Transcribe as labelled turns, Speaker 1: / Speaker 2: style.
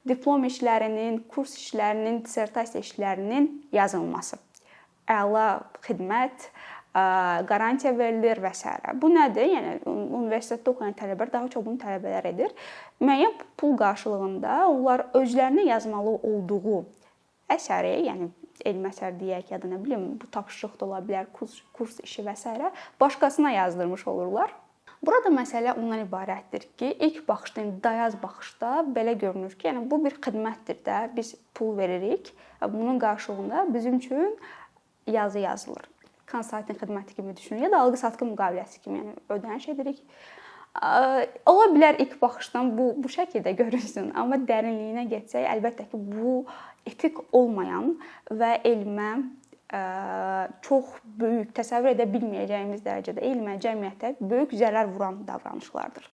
Speaker 1: diplom işlərinin, kurs işlərinin, dissertasiya işlərinin yazılması, əla xidmət, qarantiya verilir və s. Bu nədir? Yəni universitetdə oxuyan tələbələr, daha çox bunu tələbələr edir. Müəyyən pul qarşılığında onlar özlərinə yazmalı olduğu əsəri, yəni elmi əsər deyək ya da nə bilim, bu tapşırıq da ola bilər, kurs işi və s. başqasına yazdırmış olurlar. Burada məsələ ondan ibarətdir ki, ilk baxışda, dayaz baxışda belə görünür ki, yəni bu bir xidmətdir də, biz pul veririk. Bunun qarşılığında bizim üçün yazı yazılır. Konsalting xidməti kimi düşünün ya da alqı-satqı müqaviləsi kimi, yəni ödəniş edirik. Ola bilər ilk baxışdan bu şəkildə görünsün, amma dərinliyinə getsək, əlbəttə ki, bu etik olmayan və elmə çox böyük, təsəvvür edə bilməyəcəyimiz dərəcədə elmə, cəmiyyətə böyük zərər vuran davranışlardır.